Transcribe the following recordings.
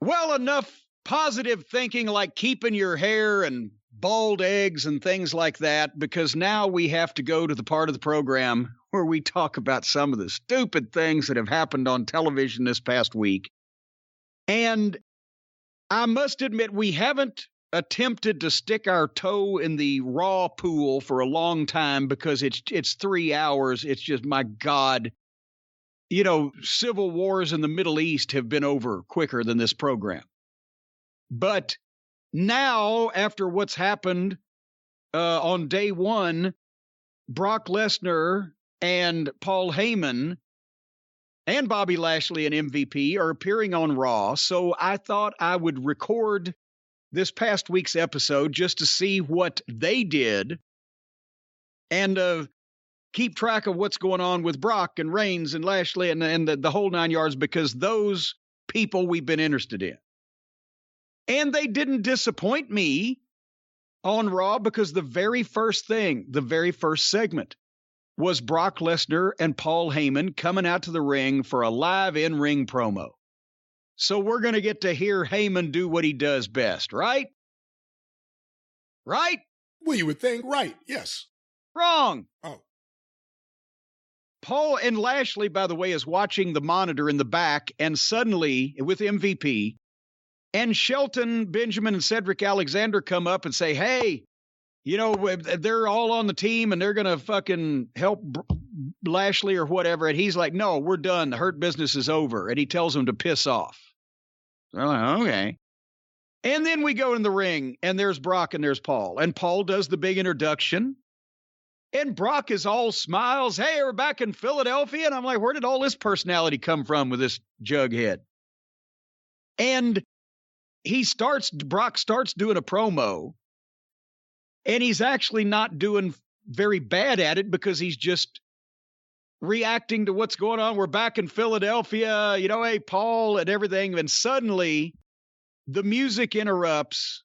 Well, enough positive thinking like keeping your hair and bald eggs and things like that, because now we have to go to the part of the program where we talk about some of the stupid things that have happened on television this past week. And I must admit, we haven't attempted to stick our toe in the Raw pool for a long time because it's 3 hours. It's just, my God, civil wars in the Middle East have been over quicker than this program. But now, after what's happened on day one, Brock Lesnar and Paul Heyman and Bobby Lashley and MVP are appearing on Raw. So I thought I would record this past week's episode just to see what they did and keep track of what's going on with Brock and Reigns and Lashley and the whole 9 yards, because those people we've been interested in. And they didn't disappoint me on Raw, because the very first segment was Brock Lesnar and Paul Heyman coming out to the ring for a live in-ring promo. So we're going to get to hear Heyman do what he does best, right? Right? Well, you would think, right, yes. Wrong. Oh. Paul and Lashley, by the way, is watching the monitor in the back, and suddenly, with MVP, and Shelton Benjamin and Cedric Alexander come up and say, hey, they're all on the team and they're going to fucking help Lashley or whatever. And he's like, no, we're done. The Hurt Business is over. And he tells them to piss off. They're like, okay. And then we go in the ring and there's Brock and there's Paul. And Paul does the big introduction. And Brock is all smiles. Hey, we're back in Philadelphia. And I'm like, where did all this personality come from with this jughead? And Brock starts doing a promo, and he's actually not doing very bad at it because he's just reacting to what's going on. We're back in Philadelphia, hey, Paul, and everything. And suddenly the music interrupts,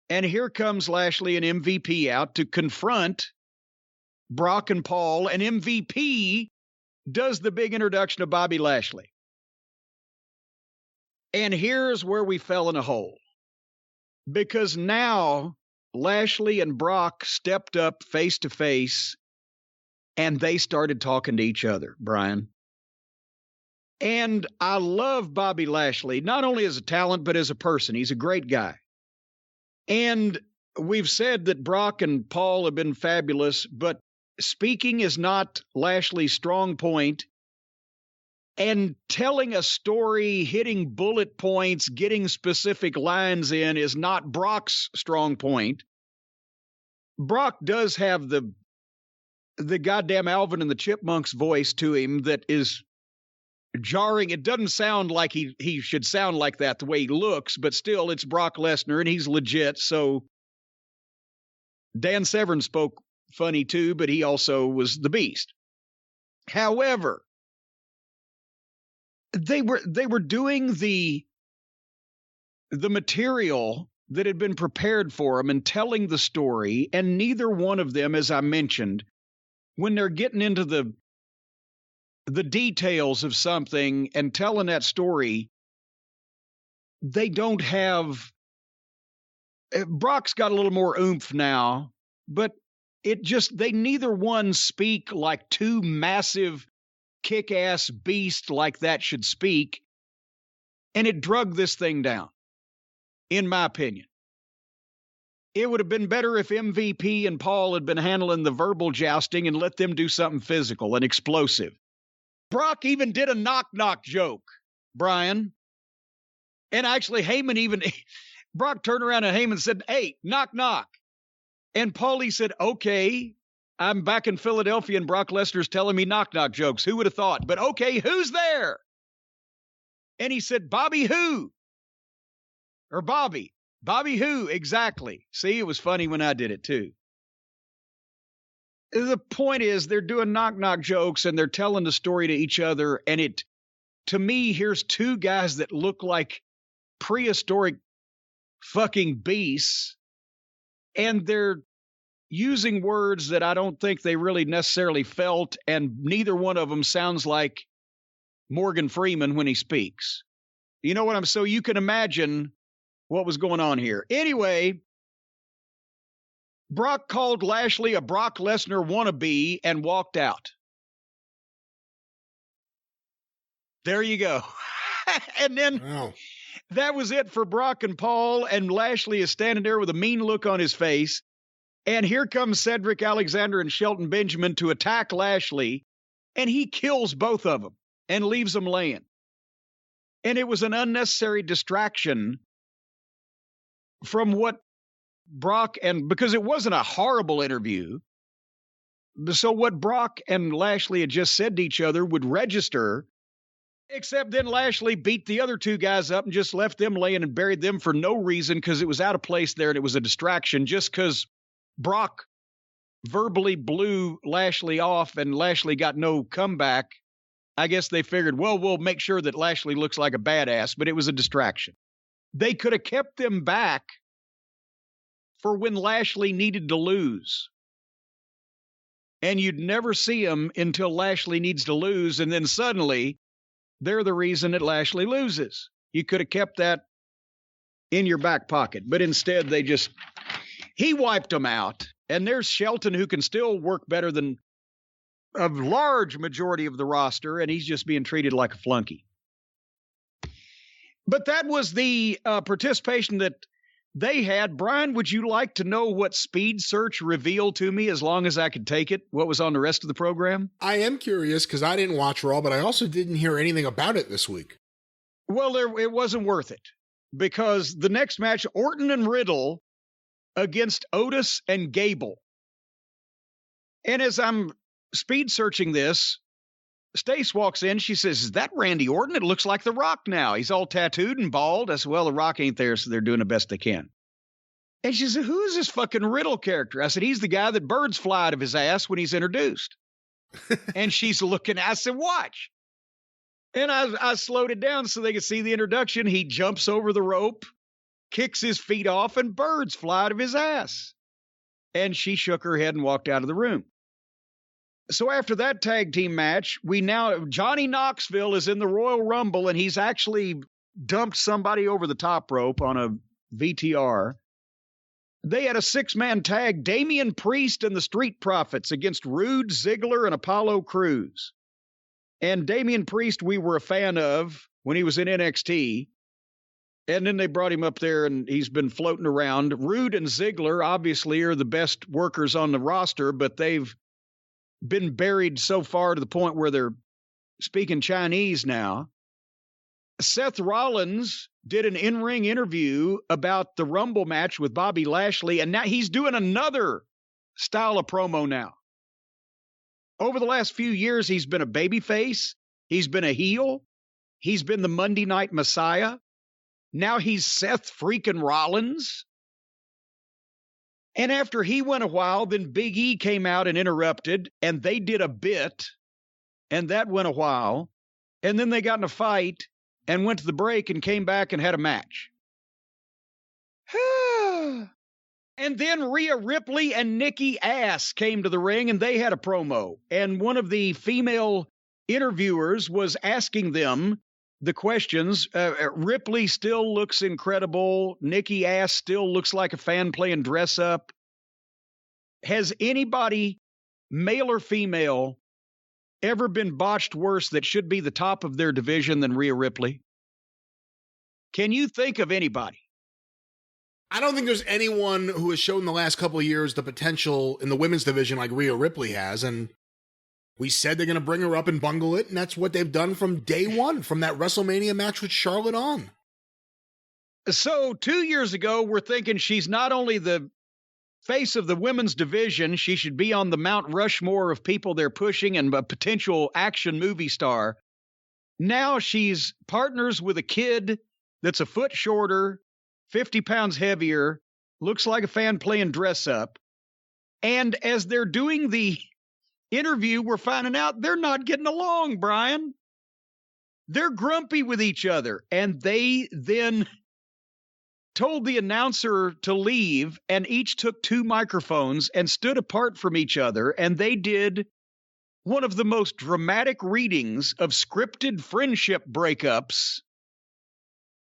and here comes Lashley and MVP out to confront Brock and Paul, and MVP does the big introduction of Bobby Lashley. And here's where we fell in a hole, because now Lashley and Brock stepped up face to face and they started talking to each other, Brian. And I love Bobby Lashley, not only as a talent, but as a person. He's a great guy. And we've said that Brock and Paul have been fabulous, but speaking is not Lashley's strong point. And telling a story, hitting bullet points, getting specific lines in is not Brock's strong point. Brock does have the goddamn Alvin and the Chipmunks voice to him that is jarring. It doesn't sound like he should sound like that the way he looks, but still, it's Brock Lesnar and he's legit. So Dan Severn spoke funny too, but he also was the Beast. However, they were doing the material that had been prepared for them and telling the story, and neither one of them, as I mentioned, when they're getting into the details of something and telling that story, they don't have. Brock's got a little more oomph now, but they neither one speak like two massive kick-ass beast like that should speak, and it drug this thing down, in my opinion. It would have been better if MVP and Paul had been handling the verbal jousting and let them do something physical and explosive. Brock even did a knock-knock joke, Brian. And actually, Brock turned around and Heyman said, hey, knock-knock. And Paulie said, okay, I'm back in Philadelphia and Brock Lesnar's telling me knock-knock jokes. Who would have thought? But okay, who's there? And he said, Bobby who? Or Bobby. Bobby who? Exactly. See, it was funny when I did it too. The point is, they're doing knock-knock jokes and they're telling the story to each other. And to me, here's two guys that look like prehistoric fucking beasts. And they're using words that I don't think they really necessarily felt, and neither one of them sounds like Morgan Freeman when he speaks. You know what I'm so you can imagine what was going on here. Anyway, Brock called Lashley a Brock Lesnar wannabe and walked out. There you go. And then that was it for Brock and Paul, and Lashley is standing there with a mean look on his face. And here comes Cedric Alexander and Shelton Benjamin to attack Lashley, and he kills both of them and leaves them laying. And it was an unnecessary distraction from what Brock because it wasn't a horrible interview. So what Brock and Lashley had just said to each other would register, except then Lashley beat the other two guys up and just left them laying and buried them for no reason because it was out of place there and it was a distraction just because Brock verbally blew Lashley off and Lashley got no comeback. I guess they figured, well, we'll make sure that Lashley looks like a badass, but it was a distraction. They could have kept them back for when Lashley needed to lose. And you'd never see him until Lashley needs to lose, and then suddenly they're the reason that Lashley loses. You could have kept that in your back pocket, but instead he wiped them out. And there's Shelton, who can still work better than a large majority of the roster, and he's just being treated like a flunky. But that was the participation that they had. Brian, would you like to know what Speed Search revealed to me as long as I could take it? What was on the rest of the program? I am curious because I didn't watch Raw, but I also didn't hear anything about it this week. Well, it wasn't worth it because the next match, Orton and Riddle against Otis and Gable. And as I'm speed searching this, Stace walks in. She says, is that Randy Orton? It looks like The Rock now. He's all tattooed and bald. I said, well, The Rock ain't there, so they're doing the best they can. And she said, who is this fucking Riddle character? I said, he's the guy that birds fly out of his ass when he's introduced. And she's looking. I said, watch. And I slowed it down so they could see the introduction. He jumps over the rope, kicks his feet off, and birds fly out of his ass. And she shook her head and walked out of the room. So after that tag team match, Johnny Knoxville is in the Royal Rumble, and he's actually dumped somebody over the top rope on a VTR. They had a 6-man tag, Damian Priest and the Street Profits against Rude, Ziggler, and Apollo Crews. And Damian Priest we were a fan of when he was in NXT. And then they brought him up there, and he's been floating around. Rude and Ziggler obviously are the best workers on the roster, but they've been buried so far to the point where they're speaking Chinese now. Seth Rollins did an in-ring interview about the Rumble match with Bobby Lashley, and now he's doing another style of promo now. Over the last few years, he's been a babyface. He's been a heel. He's been the Monday Night Messiah. Now he's Seth freaking Rollins. And after he went a while, then Big E came out and interrupted, and they did a bit, and that went a while. And then they got in a fight and went to the break and came back and had a match. And then Rhea Ripley and Nikki Ass came to the ring, and they had a promo. And one of the female interviewers was asking them the questions. Ripley still looks incredible. Nikki Ass still looks like a fan playing dress up. Has anybody, male or female, ever been botched worse that should be the top of their division than Rhea Ripley? Can you think of anybody? I don't think there's anyone who has shown in the last couple of years the potential in the women's division like Rhea Ripley has, and we said they're going to bring her up and bungle it, and that's what they've done from day one, from that WrestleMania match with Charlotte on. So 2 years ago, we're thinking she's not only the face of the women's division, she should be on the Mount Rushmore of people they're pushing and a potential action movie star. Now she's partners with a kid that's a foot shorter, 50 pounds heavier, looks like a fan playing dress up. And as they're doing the interview, we're finding out they're not getting along, Brian. They're grumpy with each other. And they then told the announcer to leave, and each took 2 microphones and stood apart from each other. And they did one of the most dramatic readings of scripted friendship breakups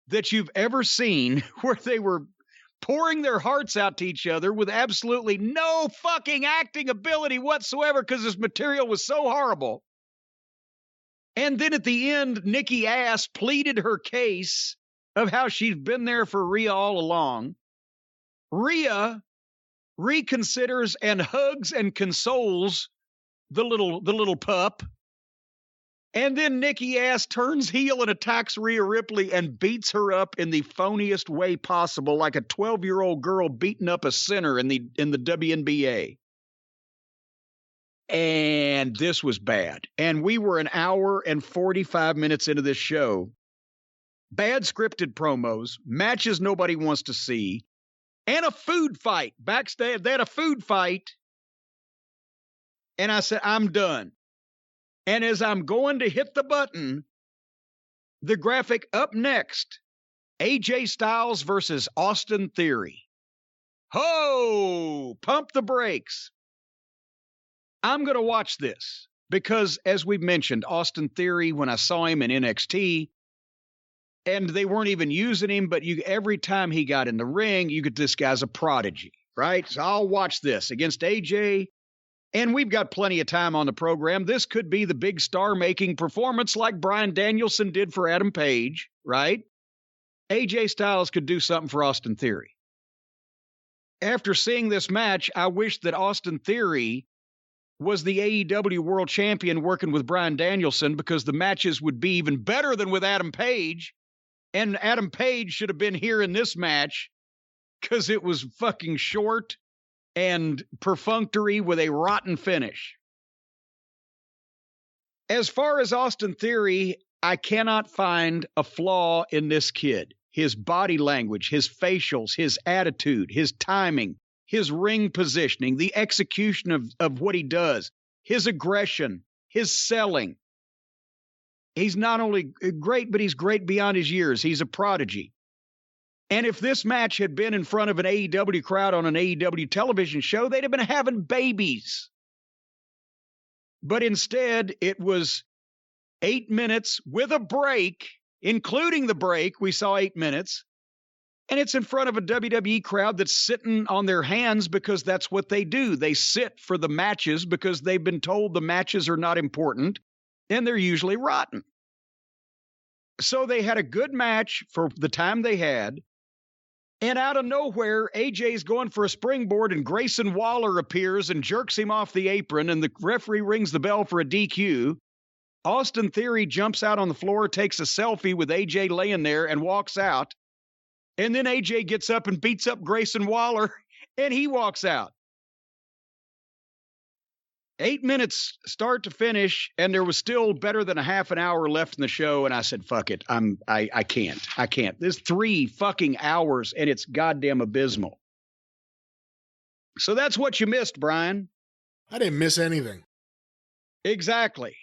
that you've ever seen where they were pouring their hearts out to each other with absolutely no fucking acting ability whatsoever because this material was so horrible. And then at the end, Nikki Ass pleaded her case of how she's been there for Rhea all along. Rhea reconsiders and hugs and consoles the little pup. And then Nikki Ass turns heel and attacks Rhea Ripley and beats her up in the phoniest way possible, like a 12-year-old girl beating up a sinner in the WNBA. And this was bad. And we were an hour and 45 minutes into this show. Bad scripted promos, matches nobody wants to see, and a food fight backstage. They had a food fight. And I said, I'm done. And as I'm going to hit the button, the graphic up next, AJ Styles versus Austin Theory. Ho! Pump the brakes. I'm going to watch this because, as we've mentioned, Austin Theory, when I saw him in NXT, and they weren't even using him, but every time he got in the ring, you get this guy's a prodigy, right? So I'll watch this against AJ, and we've got plenty of time on the program. This could be the big star-making performance like Bryan Danielson did for Adam Page, right? AJ Styles could do something for Austin Theory. After seeing this match, I wish that Austin Theory was the AEW World Champion working with Bryan Danielson because the matches would be even better than with Adam Page. And Adam Page should have been here in this match because it was fucking short and perfunctory with a rotten finish. As far as Austin Theory, I cannot find a flaw in this kid. His body language, his facials, his attitude, his timing, his ring positioning, the execution of what he does, his aggression, his selling. He's not only great, but he's great beyond his years. He's a prodigy. And if this match had been in front of an AEW crowd on an AEW television show, they'd have been having babies. But instead, it was 8 minutes with a break, including the break. We saw 8 minutes. And it's in front of a WWE crowd that's sitting on their hands because that's what they do. They sit for the matches because they've been told the matches are not important, and they're usually rotten. So they had a good match for the time they had. And out of nowhere, AJ's going for a springboard, and Grayson Waller appears and jerks him off the apron, and the referee rings the bell for a DQ. Austin Theory jumps out on the floor, takes a selfie with AJ laying there, and walks out. And then AJ gets up and beats up Grayson Waller, and he walks out. 8 minutes start to finish, and there was still better than a half an hour left in the show, and I said, fuck it, I can't. There's 3 fucking hours, and it's goddamn abysmal. So that's what you missed, Brian. I didn't miss anything. Exactly.